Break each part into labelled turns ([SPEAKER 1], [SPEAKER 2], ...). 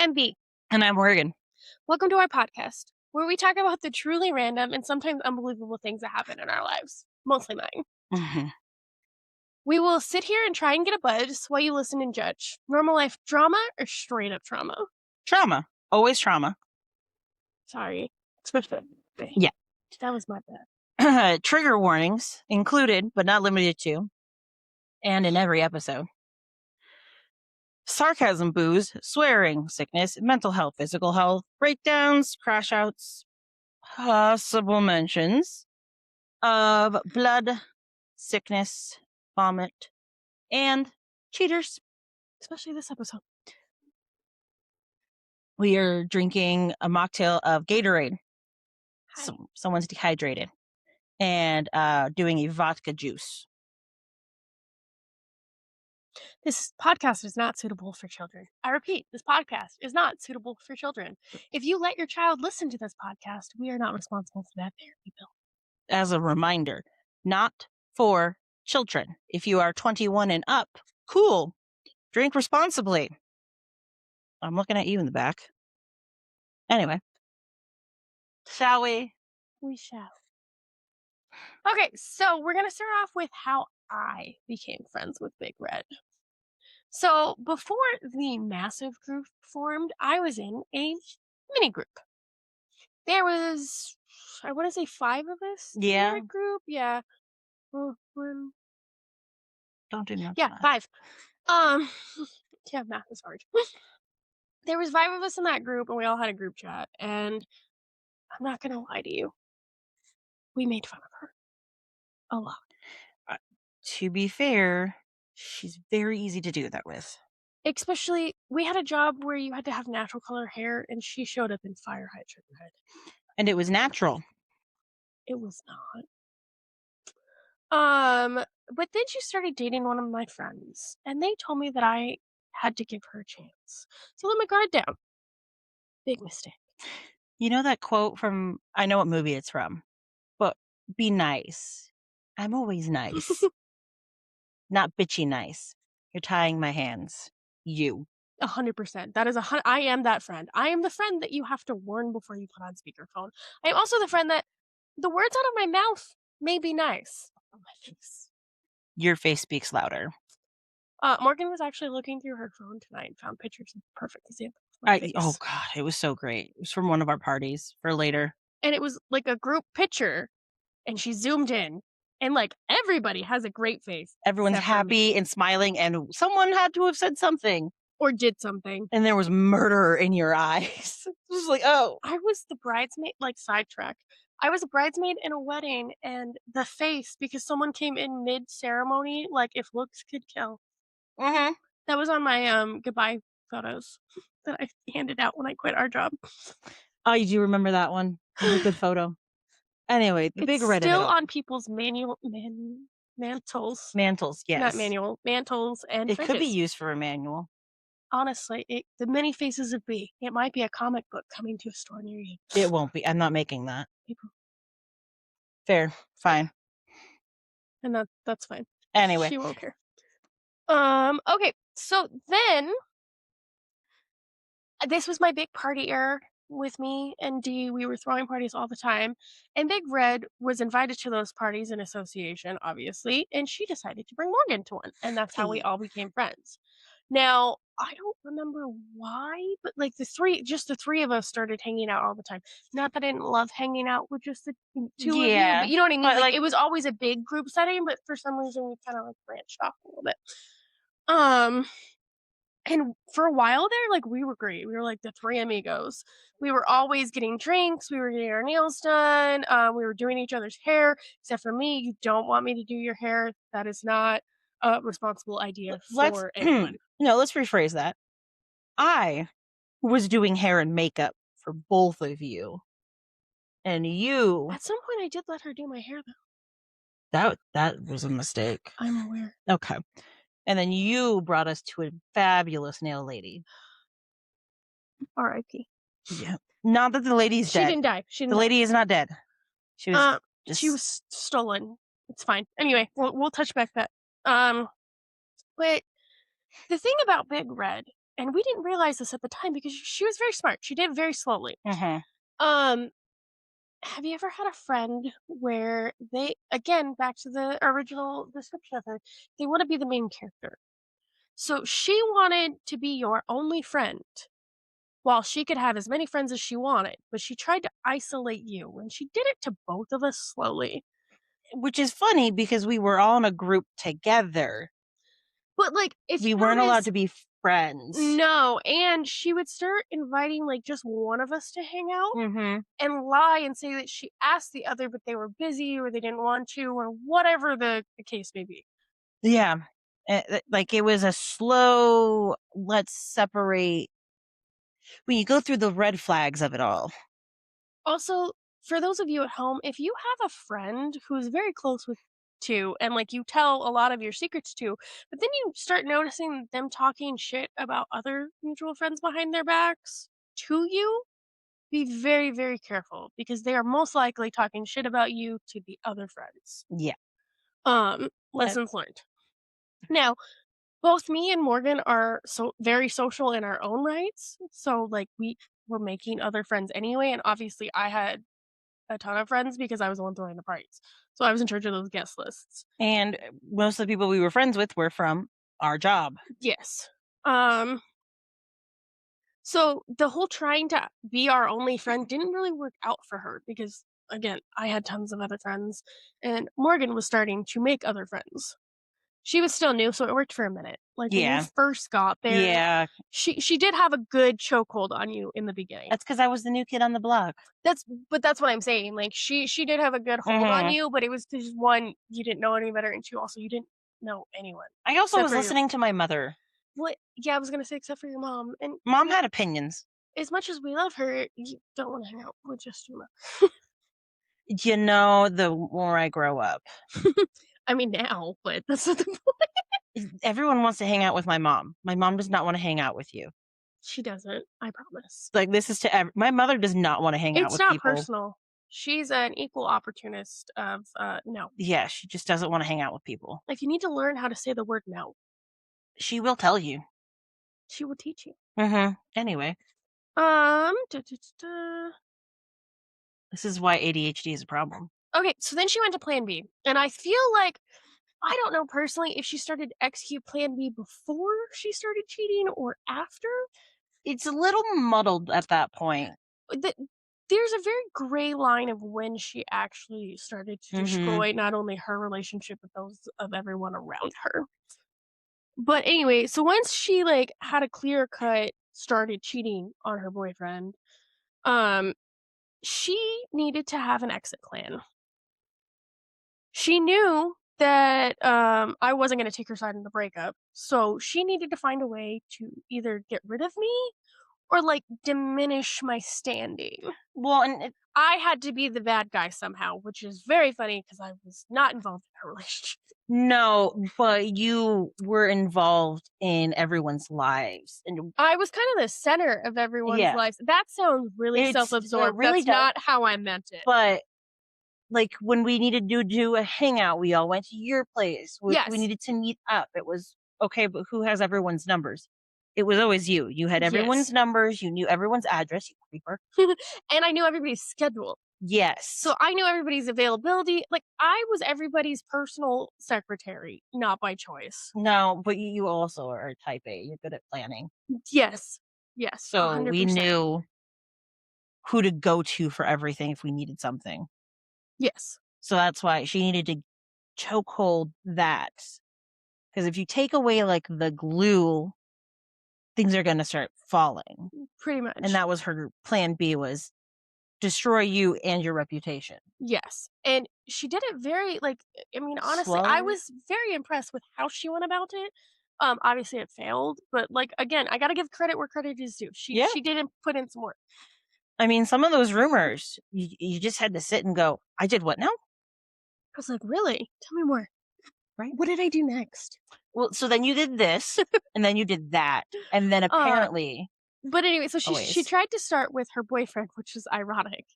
[SPEAKER 1] am B.
[SPEAKER 2] And I'm Morgan.
[SPEAKER 1] Welcome to our podcast, where we talk about the truly random and sometimes unbelievable things that happen in our lives, mostly mine.
[SPEAKER 2] Mm-hmm.
[SPEAKER 1] We will sit here and try and get a buzz while you listen and judge. Normal life drama or straight up trauma?
[SPEAKER 2] Trauma. Always trauma.
[SPEAKER 1] Sorry. Especially.
[SPEAKER 2] Yeah.
[SPEAKER 1] That was my bad.
[SPEAKER 2] Trigger warnings included, but not limited to, and in every episode. Sarcasm, booze, swearing, sickness, mental health, physical health, breakdowns, crash outs, possible mentions of blood, sickness, vomit, and cheaters.
[SPEAKER 1] Especially this episode.
[SPEAKER 2] We are drinking a mocktail of Gatorade.
[SPEAKER 1] Hi.
[SPEAKER 2] Someone's dehydrated. And doing a vodka juice.
[SPEAKER 1] This podcast is not suitable for children. I repeat, this podcast is not suitable for children. If you let your child listen to this podcast, we are not responsible for that therapy bill.
[SPEAKER 2] As a reminder, not for children. If you are 21 and up, cool. Drink responsibly. I'm looking at you in the back. Anyway. Shall we?
[SPEAKER 1] We shall. Okay, so we're going to start off with how I became friends with Big Red. So before the massive group formed, I was in a mini group. There was, I want to say 5 of us in that group. Yeah. Well,
[SPEAKER 2] Don't do nothing.
[SPEAKER 1] Yeah, 5. Yeah, math is hard. There was 5 of us in that group, and we all had a group chat. And I'm not going to lie to you. We made fun of her. A lot.
[SPEAKER 2] To be fair, she's very easy to do that with.
[SPEAKER 1] Especially, we had a job where you had to have natural color hair, and she showed up in fire hydrant red.
[SPEAKER 2] And it was natural.
[SPEAKER 1] It was not. But then she started dating one of my friends, and they told me that I had to give her a chance. So let my guard down. Big mistake.
[SPEAKER 2] You know that quote from, I know what movie it's from, but be nice. I'm always nice. Not bitchy nice. You're tying my hands. You.
[SPEAKER 1] 100%. That is I am that friend. I am the friend that you have to warn before you put on speakerphone. I am also the friend that the words out of my mouth may be nice. On my face.
[SPEAKER 2] Your face speaks louder.
[SPEAKER 1] Morgan was actually looking through her phone tonight and found pictures of perfect examples of my face.
[SPEAKER 2] Oh God, it was so great. It was from one of our parties for later.
[SPEAKER 1] And it was like a group picture, and she zoomed in, and like everybody has a great face.
[SPEAKER 2] Everyone's happy and smiling, and someone had to have said something.
[SPEAKER 1] Or did something.
[SPEAKER 2] And there was murder in your eyes. It was like, oh.
[SPEAKER 1] I was the bridesmaid, like sidetrack. I was a bridesmaid in a wedding, and the face, because someone came in mid-ceremony, like if looks could kill.
[SPEAKER 2] Mm-hmm.
[SPEAKER 1] That was on my goodbye photos that I handed out when I quit our job.
[SPEAKER 2] Oh, you do remember that one? It was a good photo. Anyway, the Big Red.
[SPEAKER 1] Still on people's mantles.
[SPEAKER 2] Mantles, yes.
[SPEAKER 1] Not manual, mantles and
[SPEAKER 2] it
[SPEAKER 1] fridges.
[SPEAKER 2] Could be used for a manual.
[SPEAKER 1] Honestly, the many faces of B. It might be a comic book coming to a store near you.
[SPEAKER 2] It won't be. I'm not making that. Fair. Fine.
[SPEAKER 1] And that's fine.
[SPEAKER 2] Anyway.
[SPEAKER 1] She won't care. Okay, so then this was my big partier with me and D. We were throwing parties all the time, and Big Red was invited to those parties in association, obviously, and she decided to bring Morgan to one, and that's how we all became friends. Now, I don't remember why, but like the three of us started hanging out all the time. Not that I didn't love hanging out with just the 2 of you, but you know what I mean? Like it was always a big group setting, but for some reason we kind of like branched off a little bit. And for a while there, like we were great. We were like the 3 amigos. We were always getting drinks. We were getting our nails done. We were doing each other's hair, except for me. You don't want me to do your hair. That is not a responsible idea for anyone.
[SPEAKER 2] No, let's rephrase that. I was doing hair and makeup for both of you. And you...
[SPEAKER 1] At some point, I did let her do my hair, though.
[SPEAKER 2] That was a mistake.
[SPEAKER 1] I'm aware.
[SPEAKER 2] Okay. And then you brought us to a fabulous nail lady.
[SPEAKER 1] R.I.P.
[SPEAKER 2] Yeah. Not that the lady's dead.
[SPEAKER 1] She didn't die.
[SPEAKER 2] The lady is not dead. She was
[SPEAKER 1] she was stolen. It's fine. Anyway, we'll touch back that. But the thing about Big Red and we didn't realize this at the time because she was very smart. She did it very slowly.
[SPEAKER 2] Mhm.
[SPEAKER 1] Um, have you ever had a friend where they, again, back to the original description of her, they want to be the main character? So she wanted to be your only friend while she could have as many friends as she wanted, but she tried to isolate you, and she did it to both of us slowly.
[SPEAKER 2] Which is funny because we were all in a group together.
[SPEAKER 1] But, like, if you
[SPEAKER 2] We weren't allowed
[SPEAKER 1] notice,
[SPEAKER 2] to be friends.
[SPEAKER 1] no, and she would start inviting, like, just one of us to hang out
[SPEAKER 2] Mhm.
[SPEAKER 1] and lie and say that she asked the other, but they were busy or they didn't want to or whatever the case may be.
[SPEAKER 2] Yeah. Like, it was a slow, let's separate when you go through the red flags of it all.
[SPEAKER 1] Also, for those of you at home, if you have a friend who's very close with to and like you tell a lot of your secrets to, but then you start noticing them talking shit about other mutual friends behind their backs to you, be very, very careful because they are most likely talking shit about you to the other friends.
[SPEAKER 2] Yeah. Uh,
[SPEAKER 1] Lessons learned. Now, both me and Morgan are so very social in our own rights. So like we were making other friends anyway, and obviously I had a ton of friends because I was the one throwing the parties. So I was in charge of those guest lists.
[SPEAKER 2] and most of the people we were friends with were from our job.
[SPEAKER 1] Yes. Um so the whole trying to be our only friend didn't really work out for her because again, I had tons of other friends and Morgan was starting to make other friends. She was still new, so it worked for a minute. Like when you
[SPEAKER 2] Yeah.
[SPEAKER 1] first got there,
[SPEAKER 2] Yeah.
[SPEAKER 1] she did have a good chokehold on you in the beginning.
[SPEAKER 2] That's because I was the new kid on the block.
[SPEAKER 1] That's but that's what I'm saying. Like she did have a good hold on
[SPEAKER 2] Mhm.
[SPEAKER 1] you, but it was just one, you didn't know any better, and two, also you didn't know anyone
[SPEAKER 2] I also
[SPEAKER 1] except
[SPEAKER 2] was
[SPEAKER 1] for your
[SPEAKER 2] listening to my mother.
[SPEAKER 1] what? Yeah, I was gonna say except for your mom, and
[SPEAKER 2] Mom had opinions.
[SPEAKER 1] as much as we love her, you don't want to hang out with just your
[SPEAKER 2] The more I grow up,
[SPEAKER 1] mom. I mean now, but that's not the point.
[SPEAKER 2] everyone wants to hang out with my mom. My mom does not want to hang out with you.
[SPEAKER 1] She doesn't. I promise.
[SPEAKER 2] Like, this is to my mother does not want to hang out
[SPEAKER 1] It's
[SPEAKER 2] with
[SPEAKER 1] not
[SPEAKER 2] people.
[SPEAKER 1] personal. She's an equal opportunist of no.
[SPEAKER 2] Yeah, she just doesn't want to hang out with people.
[SPEAKER 1] If you need to learn how to say the word no,
[SPEAKER 2] She will tell you.
[SPEAKER 1] she will teach you.
[SPEAKER 2] Anyway,
[SPEAKER 1] Da, da, da, da.
[SPEAKER 2] this is why ADHD is a problem.
[SPEAKER 1] Okay, so then she went to Plan B, and I feel like I don't know personally if she started to execute Plan B before she started cheating or after.
[SPEAKER 2] It's a little muddled at that point.
[SPEAKER 1] The, there's a very gray line of when she actually started to
[SPEAKER 2] Mhm.
[SPEAKER 1] destroy not only her relationship but those of everyone around her. But anyway, so once she like had a clear cut started cheating on her boyfriend, um, she needed to have an exit plan. She knew that, I wasn't gonna take her side in the breakup, so she needed to find a way to either get rid of me or, like, diminish my standing.
[SPEAKER 2] Well, and
[SPEAKER 1] I had to be the bad guy somehow, which is very funny because I was not involved in her relationship.
[SPEAKER 2] no, but you were involved in everyone's lives, and
[SPEAKER 1] I was kind of the center of everyone's
[SPEAKER 2] yeah,
[SPEAKER 1] lives. That sounds really
[SPEAKER 2] it
[SPEAKER 1] self-absorbed.
[SPEAKER 2] really
[SPEAKER 1] That's
[SPEAKER 2] does.
[SPEAKER 1] not how I meant it.
[SPEAKER 2] But like when we needed to do a hangout, we all went to your place. We
[SPEAKER 1] Yes.
[SPEAKER 2] needed to meet up. It was okay, but who has everyone's numbers? It was always you. You had everyone's
[SPEAKER 1] Yes.
[SPEAKER 2] numbers. You knew everyone's address. You creeper.
[SPEAKER 1] And I knew everybody's schedule. So
[SPEAKER 2] Yes.
[SPEAKER 1] I knew everybody's availability. Like I was everybody's personal secretary, not by choice.
[SPEAKER 2] No, but you also are type A. You're good at planning.
[SPEAKER 1] Yes. Yes,
[SPEAKER 2] So we
[SPEAKER 1] 100%.
[SPEAKER 2] knew who to go to for everything if we needed something.
[SPEAKER 1] Yes,
[SPEAKER 2] So that's why she needed to chokehold that. Because if you take away like the glue, things are going to start falling.
[SPEAKER 1] pretty
[SPEAKER 2] And
[SPEAKER 1] much.
[SPEAKER 2] that was her plan B, was destroy you and your reputation.
[SPEAKER 1] Yes. And she did it very like I mean, honestly, I
[SPEAKER 2] Slow.
[SPEAKER 1] was very impressed with how she went about it. Obviously it failed, but like again, I got to give credit where credit is due. She
[SPEAKER 2] Yeah.
[SPEAKER 1] she didn't put in some work.
[SPEAKER 2] I mean, some of those rumors, you just had to sit and go, I did what now?
[SPEAKER 1] I was like, "Really? Tell me more.
[SPEAKER 2] Right.
[SPEAKER 1] What did I do next?"
[SPEAKER 2] Well, so then you did this, and then you did that. And then
[SPEAKER 1] Uh
[SPEAKER 2] apparently,
[SPEAKER 1] but anyway, so she
[SPEAKER 2] always.
[SPEAKER 1] tried to start with her boyfriend, which is ironic.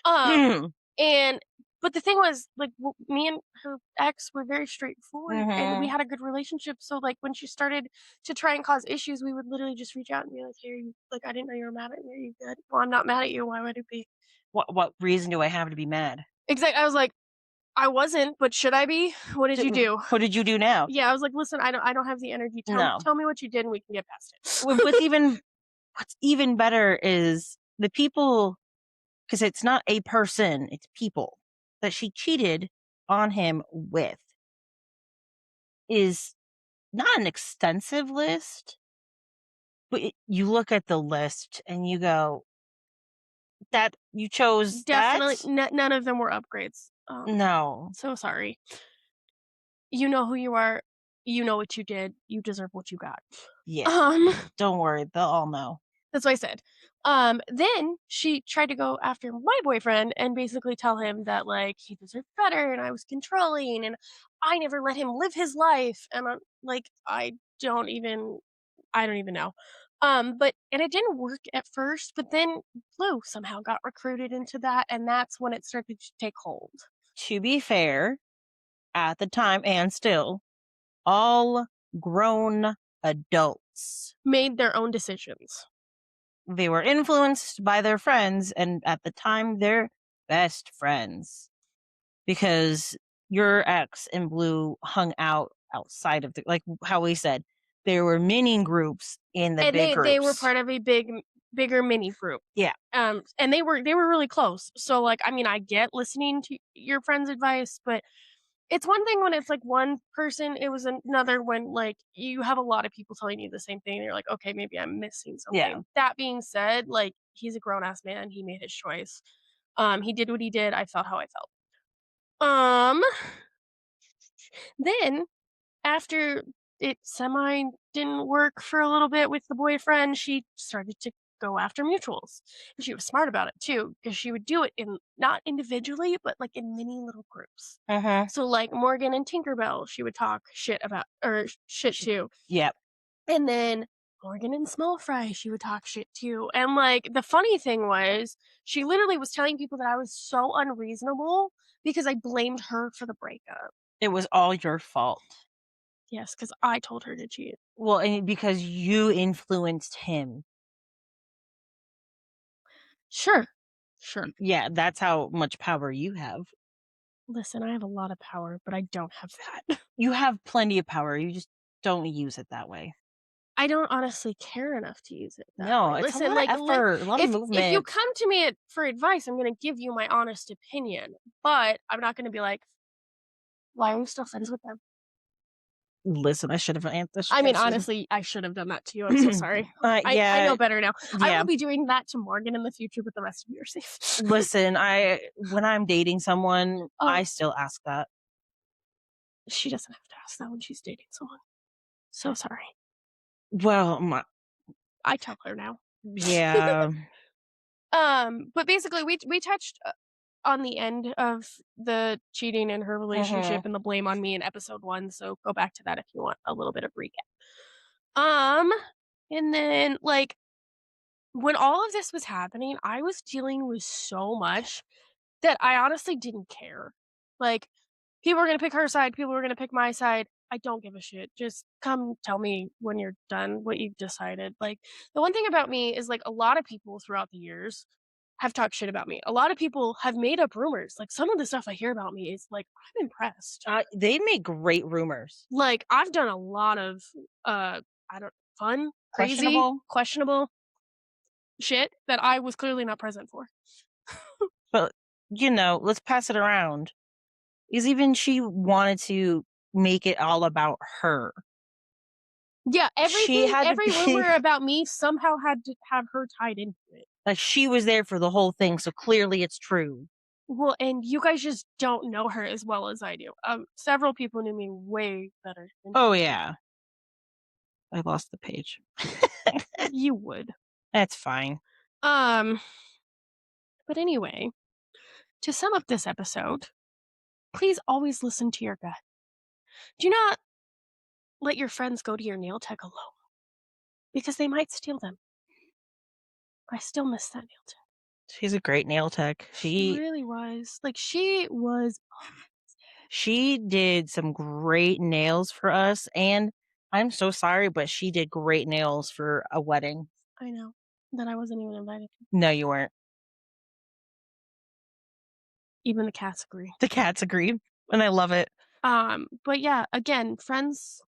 [SPEAKER 1] Um, and But the thing was, like, me and her ex were very straightforward, and we
[SPEAKER 2] Mhm.
[SPEAKER 1] had a good relationship, so, like, when she started to try and cause issues, we would literally just reach out and be like, "Hey, like, I didn't know you were mad at me. Are you good?" "Well, I'm not mad at you. Why would it be?"
[SPEAKER 2] What reason do I have to be mad?
[SPEAKER 1] I was like, "I wasn't, but should I be? What did
[SPEAKER 2] D
[SPEAKER 1] you do?"
[SPEAKER 2] What did you do now?
[SPEAKER 1] Yeah, I was like, "Listen, I don't have the energy.
[SPEAKER 2] No.
[SPEAKER 1] Tell me what you did, and we can get past
[SPEAKER 2] Wh what's
[SPEAKER 1] it."
[SPEAKER 2] even what's even better is the people, because it's not a person, it's people that she cheated on him with is not an extensive list, but you look at the list and you go, "That you chose
[SPEAKER 1] Definitely,
[SPEAKER 2] that?"
[SPEAKER 1] none of them were upgrades.
[SPEAKER 2] No.
[SPEAKER 1] So sorry. You know who you are. You know what you did. You deserve what you got.
[SPEAKER 2] Yeah,
[SPEAKER 1] Um,
[SPEAKER 2] don't worry, they'll all know.
[SPEAKER 1] that's what I said. Then she tried to go after my boyfriend and basically tell him that like he deserved better and I was controlling and I never let him live his life and I'm like I don't even know. But and it didn't work at first, but then Blue somehow got recruited into that and that's when it started to take hold.
[SPEAKER 2] To be fair, at the time and still, all grown adults.
[SPEAKER 1] Made their own decisions.
[SPEAKER 2] They were influenced by their friends, and at the time, their best friends, because your ex and Blue hung out outside of the, like how we said, there were mini groups in the
[SPEAKER 1] And
[SPEAKER 2] big
[SPEAKER 1] they were
[SPEAKER 2] groups.
[SPEAKER 1] part of a bigger mini group.
[SPEAKER 2] Yeah,
[SPEAKER 1] And they were really close. So, like, I mean, I get listening to your friend's advice, but it's one thing when it's, like, one person, it was another when, like, you have a lot of people telling you the same thing, and you're like, "Okay, maybe I'm missing
[SPEAKER 2] yeah.
[SPEAKER 1] something." That being said, like, he's a grown ass man, he made his choice. He did what he did, I felt how I felt. Um, then after it semi didn't work for a little bit with the boyfriend, she started to go after mutuals. And she was smart about it too, because she would do it in not individually, but like in mini little groups.
[SPEAKER 2] Uh-huh.
[SPEAKER 1] So like Morgan and Tinkerbell, she would talk shit about or shit to.
[SPEAKER 2] Yep.
[SPEAKER 1] And then Morgan and Small Fry, she would talk shit too. And like the funny thing was, she literally was telling people that I was so unreasonable because I blamed her for the breakup.
[SPEAKER 2] It was all your fault.
[SPEAKER 1] Yes, because I told her to cheat.
[SPEAKER 2] Well, and because you influenced him.
[SPEAKER 1] Sure. Sure.
[SPEAKER 2] Yeah, that's how much power you have.
[SPEAKER 1] Listen, I have a lot of power, but I don't have that.
[SPEAKER 2] You have plenty of power, you just don't use it that way.
[SPEAKER 1] I don't honestly care enough to use it that
[SPEAKER 2] No,
[SPEAKER 1] way.
[SPEAKER 2] it's a
[SPEAKER 1] Listen,
[SPEAKER 2] lot of
[SPEAKER 1] like,
[SPEAKER 2] effort, a lot of
[SPEAKER 1] if you
[SPEAKER 2] movement.
[SPEAKER 1] come to me for advice, I'm gonna give you my honest opinion, but I'm not gonna be like, "Why are you still friends with them?"
[SPEAKER 2] Listen, I should have
[SPEAKER 1] I mean,
[SPEAKER 2] should
[SPEAKER 1] honestly, I should have done that to you. I'm so sorry. I
[SPEAKER 2] yeah,
[SPEAKER 1] know better now. I will
[SPEAKER 2] yeah.
[SPEAKER 1] be doing that to Morgan in the future, but the rest of you are safe.
[SPEAKER 2] Listen, I when I'm dating someone,
[SPEAKER 1] Oh,
[SPEAKER 2] I still ask that.
[SPEAKER 1] she doesn't have to ask that when she's dating someone. So sorry.
[SPEAKER 2] Well, my
[SPEAKER 1] I tell her now.
[SPEAKER 2] yeah.
[SPEAKER 1] But basically, we touched on the end of the cheating in her relationship
[SPEAKER 2] Mhm.
[SPEAKER 1] and the blame on me in episode 1, so go back to that if you want a little bit of recap. Um, and then, like, when all of this was happening, I was dealing with so much that I honestly didn't care. Like, people were gonna pick her side, people were gonna pick my side. I don't give a shit. Just come tell me when you're done what you've decided. Like, the one thing about me is, like, a lot of people throughout the years have talked shit about me. A lot of people have made up rumors. Like, some of the stuff I hear about me is, like, I'm impressed.
[SPEAKER 2] They make great rumors.
[SPEAKER 1] Like, I've done a lot of, I don't fun, crazy,
[SPEAKER 2] Questionable,
[SPEAKER 1] questionable shit that I was clearly not present for.
[SPEAKER 2] but let's pass it around. Because even she wanted to make it all about her.
[SPEAKER 1] Yeah,
[SPEAKER 2] She had to
[SPEAKER 1] every
[SPEAKER 2] be
[SPEAKER 1] rumor about me somehow had to have her tied into it.
[SPEAKER 2] like she was there for the whole thing, so clearly it's true.
[SPEAKER 1] Well, and you guys just don't know her as well as I do. Several people knew me way better than
[SPEAKER 2] Oh
[SPEAKER 1] she did.
[SPEAKER 2] yeah. I lost the page.
[SPEAKER 1] You would.
[SPEAKER 2] That's fine.
[SPEAKER 1] Um, but anyway, to sum up this episode, please always listen to your gut. Do not let your friends go to your nail tech alone because they might steal them. I still miss that nail tech.
[SPEAKER 2] She's a great nail tech.
[SPEAKER 1] She really was. Like, she was
[SPEAKER 2] She did some great nails for us, and I'm so sorry, but she did great nails for a wedding.
[SPEAKER 1] I know, that I wasn't even invited to.
[SPEAKER 2] No, you weren't.
[SPEAKER 1] Even the cats agree.
[SPEAKER 2] The cats agreed, and I love it.
[SPEAKER 1] But yeah, again, friends,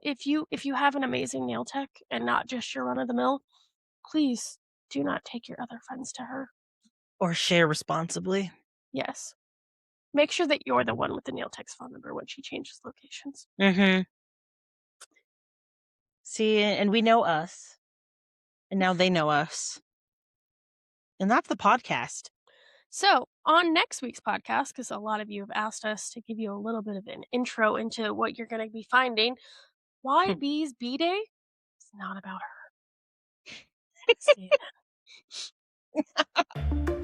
[SPEAKER 1] if you have an amazing nail tech and not just your run of the mill, please do not take your other friends to her.
[SPEAKER 2] Or share responsibly.
[SPEAKER 1] Yes. Make sure that you're the one with the nail tech's phone number when she changes locations.
[SPEAKER 2] Mhm. See, and we know us, and now they know us. And that's the podcast.
[SPEAKER 1] So, on next week's podcast, because a lot of you have asked us to give you a little bit of an intro into what you're going to be finding, why Bee's B Day? It's not about her. See you then.